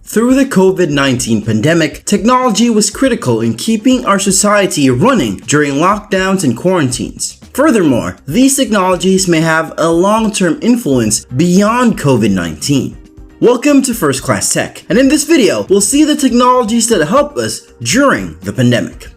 Through the COVID-19 pandemic, technology was critical in keeping our society running during lockdowns and quarantines. Furthermore, these technologies may have a long-term influence beyond COVID-19. Welcome to First Class Tech, and in this video, we'll see the technologies that help us during the pandemic.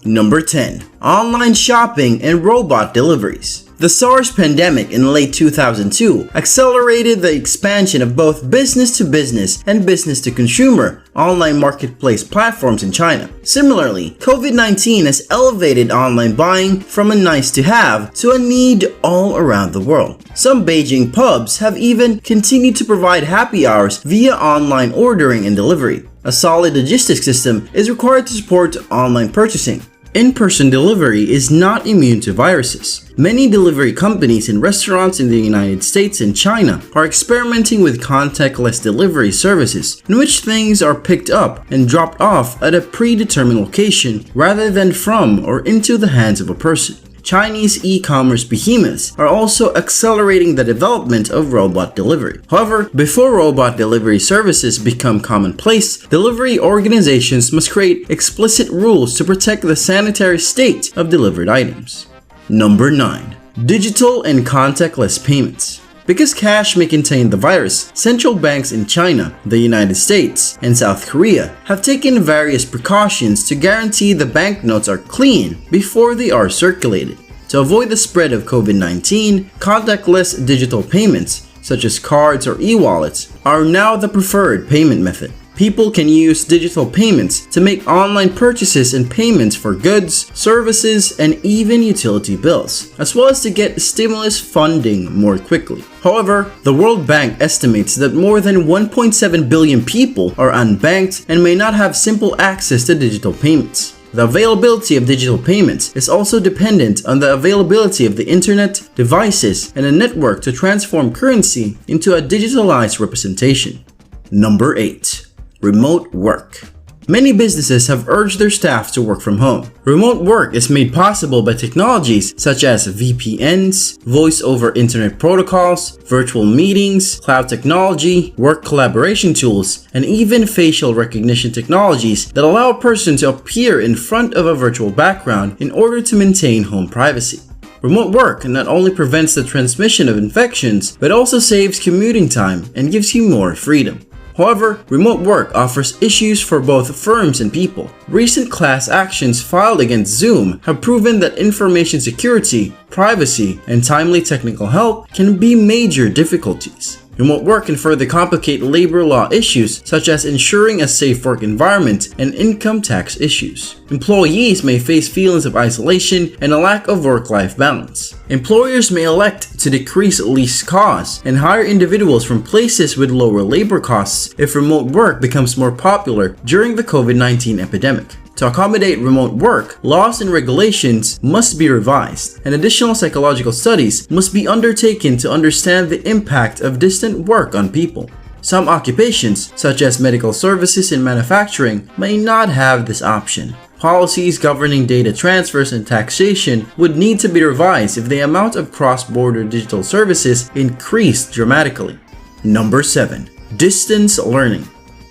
Number 10. Online shopping and robot deliveries. The SARS pandemic in late 2002 accelerated the expansion of both business-to-business and business-to-consumer online marketplace platforms in China. Similarly, COVID-19 has elevated online buying from a nice-to-have to a need all around the world. Some Beijing pubs have even continued to provide happy hours via online ordering and delivery. A solid logistics system is required to support online purchasing. In-person delivery is not immune to viruses. Many delivery companies and restaurants in the United States and China are experimenting with contactless delivery services in which things are picked up and dropped off at a predetermined location rather than from or into the hands of a person. Chinese e-commerce behemoths are also accelerating the development of robot delivery. However, before robot delivery services become commonplace, delivery organizations must create explicit rules to protect the sanitary state of delivered items. Number 9. Digital and contactless payments. Because cash may contain the virus, central banks in China, the United States, and South Korea have taken various precautions to guarantee the banknotes are clean before they are circulated. To avoid the spread of COVID-19, contactless digital payments, such as cards or e-wallets, are now the preferred payment method. People can use digital payments to make online purchases and payments for goods, services, and even utility bills, as well as to get stimulus funding more quickly. However, the World Bank estimates that more than 1.7 billion people are unbanked and may not have simple access to digital payments. The availability of digital payments is also dependent on the availability of the internet, devices, and a network to transform currency into a digitalized representation. Number 8. Remote work. Many businesses have urged their staff to work from home. Remote work is made possible by technologies such as VPNs, voice over internet protocols, virtual meetings, cloud technology, work collaboration tools, and even facial recognition technologies that allow a person to appear in front of a virtual background in order to maintain home privacy. Remote work not only prevents the transmission of infections, but also saves commuting time and gives you more freedom. However, remote work offers issues for both firms and people. Recent class actions filed against Zoom have proven that information security, privacy, and timely technical help can be major difficulties. Remote work can further complicate labor law issues such as ensuring a safe work environment and income tax issues. Employees may face feelings of isolation and a lack of work-life balance. Employers may elect to decrease lease costs and hire individuals from places with lower labor costs if remote work becomes more popular during the COVID-19 epidemic. To accommodate remote work, laws and regulations must be revised, and additional psychological studies must be undertaken to understand the impact of distant work on people. Some occupations, such as medical services and manufacturing, may not have this option. Policies governing data transfers and taxation would need to be revised if the amount of cross-border digital services increased dramatically. Number 7. Distance learning.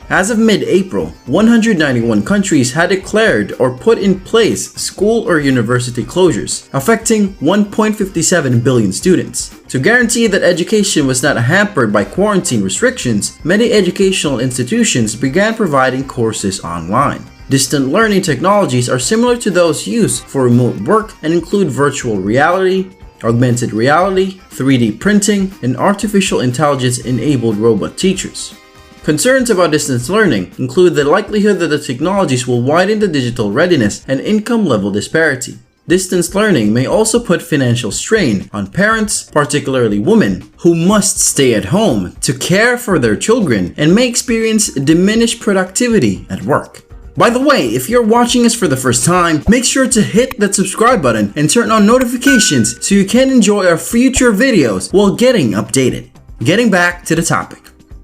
As of mid-April, 191 countries had declared or put in place school or university closures, affecting 1.57 billion students. To guarantee that education was not hampered by quarantine restrictions, many educational institutions began providing courses online. Distant learning technologies are similar to those used for remote work and include virtual reality, augmented reality, 3D printing, and artificial intelligence-enabled robot teachers. Concerns about distance learning include the likelihood that the technologies will widen the digital readiness and income level disparity. Distance learning may also put financial strain on parents, particularly women, who must stay at home to care for their children and may experience diminished productivity at work. By the way, if you're watching us for the first time, make sure to hit that subscribe button and turn on notifications so you can enjoy our future videos while getting updated. Getting back to the topic.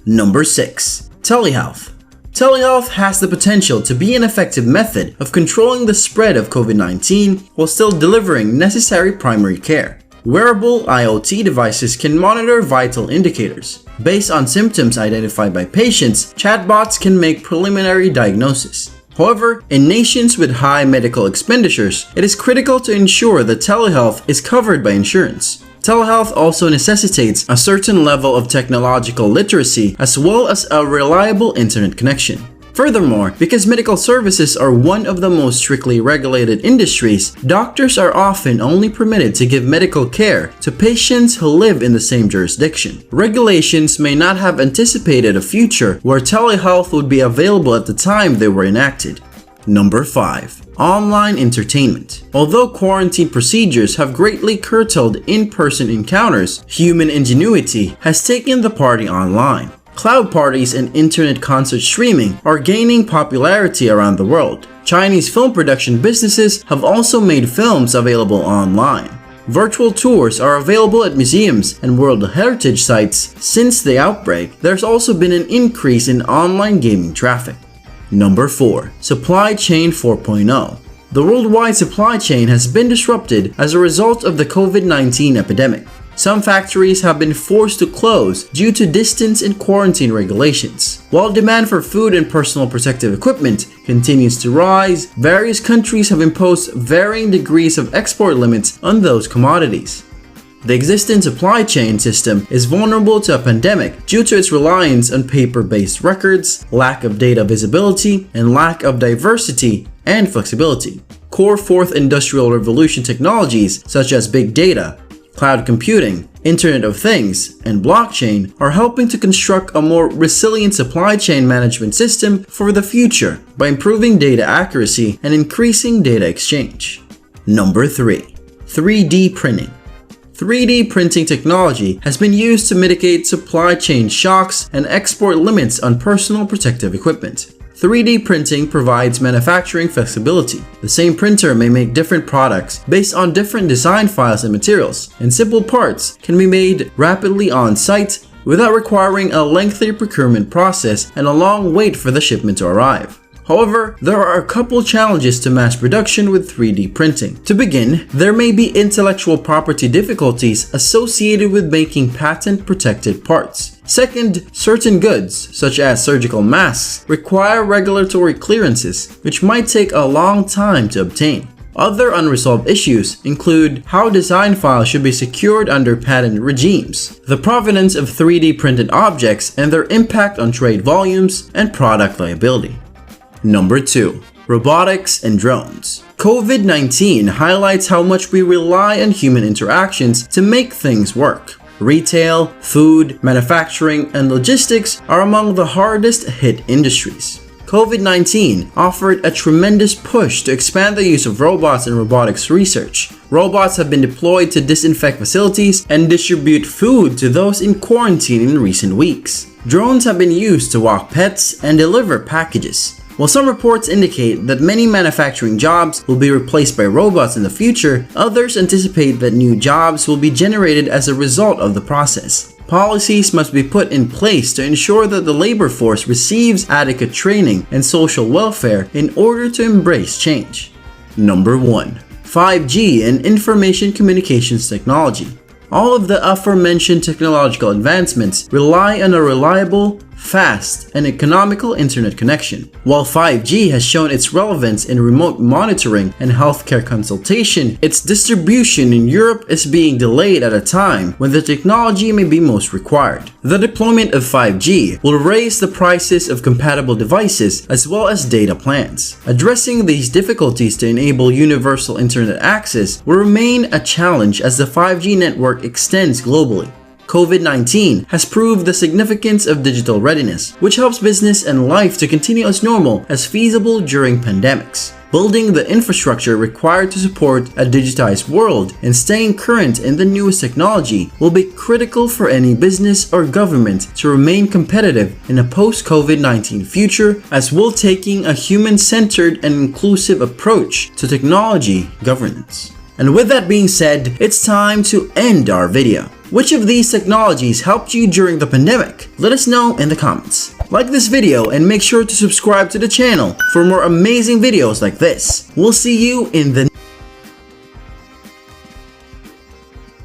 Number 6. Telehealth. Telehealth has the potential to be an effective method of controlling the spread of COVID-19 while still delivering necessary primary care. Wearable IoT devices can monitor vital indicators. Based on symptoms identified by patients, chatbots can make preliminary diagnosis. However, in nations with high medical expenditures, it is critical to ensure that telehealth is covered by insurance. Telehealth also necessitates a certain level of technological literacy as well as a reliable internet connection. Furthermore, because medical services are one of the most strictly regulated industries, doctors are often only permitted to give medical care to patients who live in the same jurisdiction. Regulations may not have anticipated a future where telehealth would be available at the time they were enacted. Number 5. Online entertainment. Although quarantine procedures have greatly curtailed in-person encounters, human ingenuity has taken the party online. Cloud parties and internet concert streaming are gaining popularity around the world. Chinese film production businesses have also made films available online. Virtual tours are available at museums and World Heritage sites. Since the outbreak, there's also been an increase in online gaming traffic. Number 4. Supply Chain 4.0. The worldwide supply chain has been disrupted as a result of the COVID-19 epidemic. Some factories have been forced to close due to distance and quarantine regulations. While demand for food and personal protective equipment continues to rise, various countries have imposed varying degrees of export limits on those commodities. The existing supply chain system is vulnerable to a pandemic due to its reliance on paper-based records, lack of data visibility, and lack of diversity and flexibility. Core Fourth Industrial Revolution technologies such as big data, cloud computing, Internet of Things, and blockchain are helping to construct a more resilient supply chain management system for the future by improving data accuracy and increasing data exchange. Number 3. 3D printing. 3D printing technology has been used to mitigate supply chain shocks and export limits on personal protective equipment. 3D printing provides manufacturing flexibility. The same printer may make different products based on different design files and materials, and simple parts can be made rapidly on site without requiring a lengthy procurement process and a long wait for the shipment to arrive. However, there are a couple challenges to mass production with 3D printing. To begin, there may be intellectual property difficulties associated with making patent-protected parts. Second, certain goods, such as surgical masks, require regulatory clearances, which might take a long time to obtain. Other unresolved issues include how design files should be secured under patent regimes, the provenance of 3D printed objects and their impact on trade volumes and product liability. Number 2. Robotics and drones. COVID-19 highlights how much we rely on human interactions to make things work. Retail, food, manufacturing, and logistics are among the hardest hit industries. COVID-19 offered a tremendous push to expand the use of robots in robotics research. Robots have been deployed to disinfect facilities and distribute food to those in quarantine in recent weeks. Drones have been used to walk pets and deliver packages. While some reports indicate that many manufacturing jobs will be replaced by robots in the future, others anticipate that new jobs will be generated as a result of the process. Policies must be put in place to ensure that the labor force receives adequate training and social welfare in order to embrace change. Number 1. 5G and information communications technology. All of the aforementioned technological advancements rely on a reliable, fast, and economical internet connection. While 5G has shown its relevance in remote monitoring and healthcare consultation, its distribution in Europe is being delayed at a time when the technology may be most required. The deployment of 5G will raise the prices of compatible devices as well as data plans. Addressing these difficulties to enable universal internet access will remain a challenge as the 5G network extends globally. COVID-19 has proved the significance of digital readiness, which helps business and life to continue as normal as feasible during pandemics. Building the infrastructure required to support a digitized world and staying current in the newest technology will be critical for any business or government to remain competitive in a post-COVID-19 future, as well taking a human-centered and inclusive approach to technology governance. And with that being said, it's time to end our video. Which of these technologies helped you during the pandemic? Let us know in the comments. Like this video and make sure to subscribe to the channel for more amazing videos like this. We'll see you in the